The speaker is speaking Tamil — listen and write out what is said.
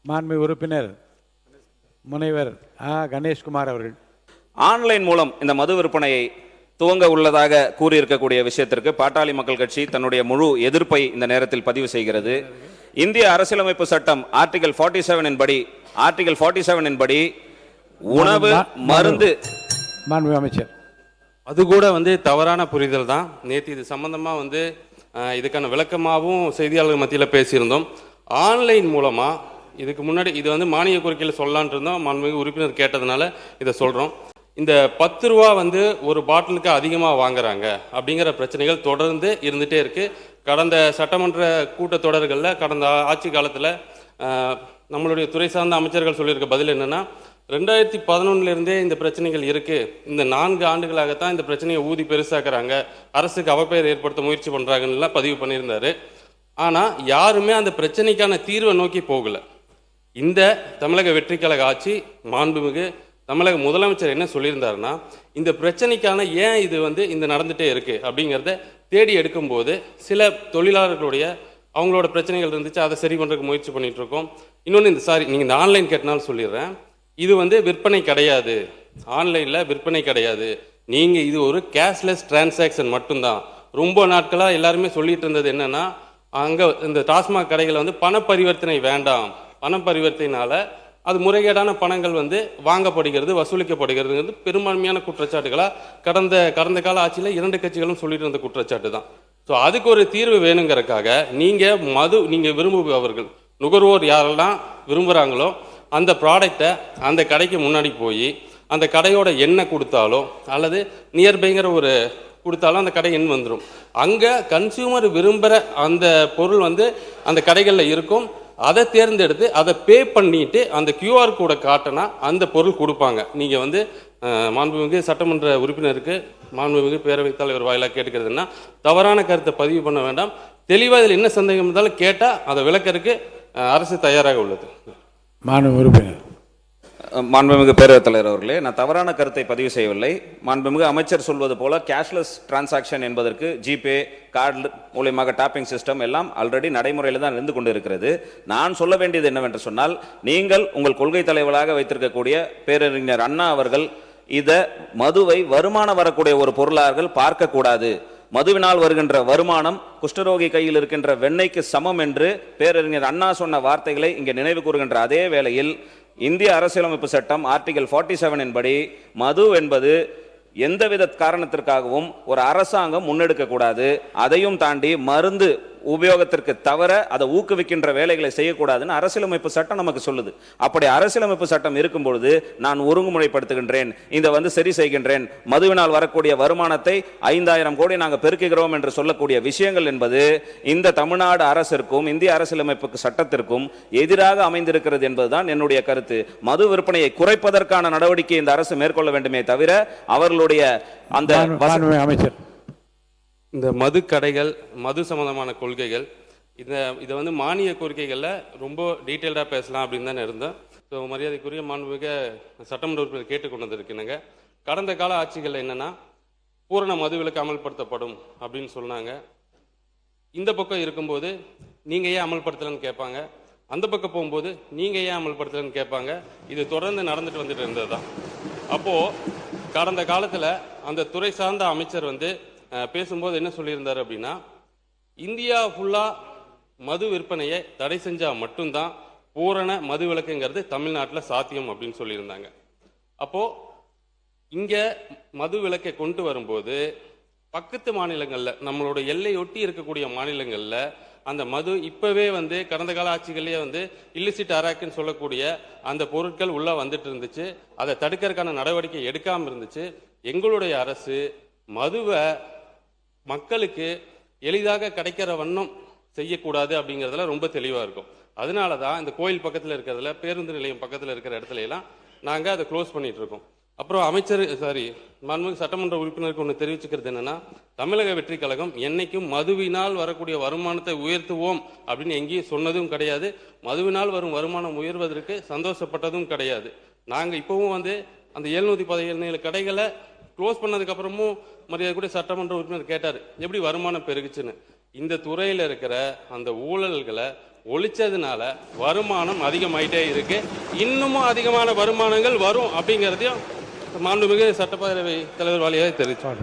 மாண்புமிகு உறுப்பினர் முனைவர் கணேஷ்குமார் அவர்கள். ஆன்லைன் மூலம் இந்த மது விற்பனையை துவங்க உள்ளதாக கூறியிருக்கக்கூடிய விஷயத்திற்கு பாட்டாளி மக்கள் கட்சி தன்னுடைய முழு எதிர்ப்பை இந்த நேரத்தில் பதிவு செய்கிறது. இந்திய அரசியலமைப்பு சட்டம் ஆர்டிகல் 47 படி உணவு மருந்து மாண்புமிகு அமைச்சர் அது கூட தவறான புரிதல் தான். நேற்று இது சம்பந்தமா இதுக்கான விளக்கமாகவும் செய்தியாளர்கள் மத்தியில் பேசியிருந்தோம். ஆன்லைன் மூலமா இதுக்கு முன்னாடி இது மானிய கோரிக்கையில் சொல்லலான் இருந்தோம். மாண்புமிகு உறுப்பினர் கேட்டதுனால இதை சொல்றோம். இந்த 10 ரூபா ஒரு பாட்டிலுக்கு அதிகமாக வாங்குறாங்க அப்படிங்கிற பிரச்சனைகள் தொடர்ந்து இருந்துகிட்டே இருக்கு. கடந்த சட்டமன்ற கூட்டத்தொடர்களில் கடந்த ஆட்சி காலத்தில் நம்மளுடைய துறை சார்ந்த அமைச்சர்கள் சொல்லியிருக்க பதில் என்னன்னா, 2011 இந்த பிரச்சனைகள் இருக்கு, இந்த 4 ஆண்டுகளாகத்தான் இந்த பிரச்சனையை ஊதி பெருசாக்குறாங்க, அரசுக்கு அவப்பெயர் ஏற்படுத்த முயற்சி பண்றாங்கன்னு பதிவு பண்ணியிருந்தாரு. ஆனா யாருமே அந்த பிரச்சனைக்கான தீர்வை நோக்கி போகல. இந்த தமிழக வெற்றி கழக ஆட்சி மாண்புமிகு தமிழக முதலமைச்சர் என்ன சொல்லியிருந்தாருன்னா, இந்த பிரச்சனைக்கான ஏன் இது இந்த நடந்துட்டே இருக்கு அப்படிங்கிறத தேடி எடுக்கும்போது சில தொழிலாளர்களுடைய அவங்களோட பிரச்சனைகள் இருந்துச்சு, அதை சரி பண்றதுக்கு முயற்சி பண்ணிட்டு இருக்கோம். இன்னொன்று நீங்க இந்த ஆன்லைன் கேட்டனாலும் சொல்லிடுறேன், இது விற்பனை கிடையாது, ஆன்லைன்ல விற்பனை கிடையாது. நீங்க இது ஒரு கேஷ்லெஸ் டிரான்சாக்ஷன் மட்டும்தான். ரொம்ப நாட்களா எல்லாருமே சொல்லிட்டு இருந்தது என்னன்னா, அங்க இந்த டாஸ்மாக் கடைகள் பண பரிவர்த்தனை வேண்டாம், பண பரிவர்த்தனைனால அது முறைகேடான பணங்கள் வாங்கப்படுகிறது, வசூலிக்கப்படுகிறது பெரும்பான்மையான குற்றச்சாட்டுகளா கடந்த கால ஆட்சியில் 2 கட்சிகளும் சொல்லிட்டு இருந்த குற்றச்சாட்டு தான். ஸோ அதுக்கு ஒரு தீர்வு வேணுங்கிறதுக்காக நீங்க விரும்புபவர்கள் நுகர்வோர் யாரெல்லாம் விரும்புகிறாங்களோ அந்த ப்ராடக்டை அந்த கடைக்கு முன்னாடி போய் அந்த கடையோட எண்ணெய் கொடுத்தாலோ அல்லது நியர்பைங்கிற ஒரு கொடுத்தாலும் அந்த கடை எண் வந்துடும். அங்கே கன்சியூமர் விரும்புகிற அந்த பொருள் அந்த கடைகளில் இருக்கும். அதை தேர்ந்தெடுத்து அதை பே பண்ணிட்டு அந்த கியூஆர் கோடை காட்டினா அந்த பொருள் கொடுப்பாங்க. நீங்கள் மாண்புமிகு சட்டமன்ற உறுப்பினருக்கு மாண்புமிகு பேரவைத் தலைவர் வாயிலாக கேட்டுக்கிறதுனா, தவறான கருத்தை பதிவு பண்ண வேண்டாம். தெளிவாக இதில் என்ன சந்தேகம் இருந்தாலும் கேட்டால் அதை விளக்கறதுக்கு அரசு தயாராக உள்ளது. மாண்புமிகு உறுப்பினர் மாண்புமிகு பேரவைத் தலைவர் அவர்களே, நான் தவறான கருத்தை பதிவு செய்யவில்லை. மாண்புமிகு அமைச்சர் சொல்வது போல கேஷ்லெஸ் டிரான்சாக்ஷன் என்பதற்கு ஜிபே கார்டு மூலமாக டாப்பிங் சிஸ்டம் எல்லாம் ஆல்ரெடி நடைமுறையில் தான் இருந்து கொண்டு இருக்கிறது. நான் சொல்ல வேண்டியது என்னவென்று சொன்னால், நீங்கள் உங்கள் கொள்கை தலைவராக வைத்திருக்கக்கூடிய பேரறிஞர் அண்ணா அவர்கள் இதை மதுவை வருமானம் வரக்கூடிய ஒரு பொருளாக பார்க்கக்கூடாது. மதுவினால் வருகின்ற வருமானம் குஷ்டரோகி கையில் இருக்கின்ற வெண்ணெய்க்கு சமம் என்று பேரறிஞர் அண்ணா சொன்ன வார்த்தைகளை இங்கே நினைவு கூறுகின்ற அதே வேளையில் இந்திய அரசியலமைப்பு சட்டம் ஆர்டிகல் 47 படி மது என்பது எந்தவித காரணத்திற்காகவும் ஒரு அரசாங்கம் முன்னெடுக்க கூடாது. அதையும் தாண்டி மருந்து உபயோகத்திற்கு தவிர அதை ஊக்குவிக்கின்ற வேலைகளை செய்யக்கூடாதுன்னு அரசியலமைப்பு சட்டம் நமக்கு சொல்லுது. அப்படி அரசியலமைப்பு சட்டம் இருக்கும் பொழுது நான் ஒருங்குமுறைப்படுத்துகின்றேன், இந்த சரி செய்கின்றேன். மதுவினால் வரக்கூடிய வருமானத்தை 5000 கோடி நாங்கள் பெருக்குகிறோம் என்று சொல்லக்கூடிய விஷயங்கள் என்பது இந்த தமிழ்நாடு அரசிற்கும் இந்திய அரசியலமைப்பு சட்டத்திற்கும் எதிராக அமைந்திருக்கிறது என்பதுதான் என்னுடைய கருத்து. மது விற்பனையை குறைப்பதற்கான நடவடிக்கை இந்த அரசு மேற்கொள்ள வேண்டுமே தவிர அவர்களுடைய அந்த அமைச்சர் இந்த மது கடைகள் மது சம்பந்தமான கொள்கைகள் இதை மானிய கோரிக்கைகளில் ரொம்ப டீட்டெயில்டாக பேசலாம் அப்படின்னு தான் இருந்தேன். ஸோ மரியாதைக்குரிய மாண்புமிகு சட்டமன்ற உறுப்பினர் கேட்டுக்கொண்டு வந்திருக்கேனுங்க. கடந்த கால ஆட்சிகளில் என்னென்னா பூரண மதுவிலக்கு அமல்படுத்தப்படும் அப்படின்னு சொன்னாங்க. இந்த பக்கம் இருக்கும்போது நீங்கள் ஏன் அமல்படுத்தலைன்னு கேட்பாங்க, அந்த பக்கம் போகும்போது நீங்கள் ஏன் அமல்படுத்தலைன்னு கேட்பாங்க. இது தொடர்ந்து நடந்துட்டு வந்துட்டு இருந்தது தான். அப்போது கடந்த காலத்தில் அந்த துறை சார்ந்த அமைச்சர் பேசும்போது என்ன சொல்லியிருந்தார் அப்படின்னா, இந்தியா ஃபுல்லா மது விற்பனையை தடை செஞ்சா மட்டும்தான் பூரண மது விலக்குங்கிறது தமிழ்நாட்டில் சாத்தியம் அப்படின்னு சொல்லியிருந்தாங்க. அப்போ இங்க மது விலக்கை கொண்டு வரும்போது பக்கத்து மாநிலங்கள்ல நம்மளோட எல்லையொட்டி இருக்கக்கூடிய மாநிலங்கள்ல அந்த மது இப்பவே கடந்த கால ஆட்சிகளே இல்லிசிட் அராக்குன்னு சொல்லக்கூடிய அந்த பொருட்கள் உள்ள வந்துட்டு இருந்துச்சு. அதை தடுக்கிறதுக்கான நடவடிக்கை எடுக்காம இருந்துச்சு. எங்களுடைய அரசு மதுவை மக்களுக்கு எளிதாக கிடைக்கிற வண்ணம் செய்யக்கூடாது அப்படிங்கிறதுல ரொம்ப தெளிவாக இருக்கும். அதனால தான் இந்த கோயில் பக்கத்தில் இருக்கிறதுல பேருந்து நிலையம் பக்கத்தில் இருக்கிற இடத்துல எல்லாம் நாங்கள் அதை க்ளோஸ் பண்ணிட்டு இருக்கோம். அப்புறம் மாண்புமிகு சட்டமன்ற உறுப்பினருக்கு ஒன்று தெரிவிச்சுக்கிறது என்னன்னா, தமிழக வெற்றி கழகம் என்னைக்கும் மதுவினால் வரக்கூடிய வருமானத்தை உயர்த்துவோம் அப்படின்னு எங்கேயும் சொன்னதும் கிடையாது. மதுவினால் வரும் வருமானம் உயர்வதற்கு சந்தோஷப்பட்டதும் கிடையாது. நாங்கள் இப்போவும் அந்த 717 கடைகளை க்ளோஸ் பண்ணதுக்கு அப்புறமும் மரியாதை கூட சட்டமன்ற உறுப்பினர் கேட்டார் எப்படி வருமானம் பெருகுச்சுன்னு. இந்த துறையில் இருக்கிற அந்த ஊழல்களை ஒழிச்சதுனால வருமானம் அதிகமாயிட்டே இருக்கு. இன்னமும் அதிகமான வருமானங்கள் வரும் அப்படிங்கிறதையும் மாண்புமிகு சட்டப்பேரவை தலைவர் வாலியாக தெரிவித்தார்.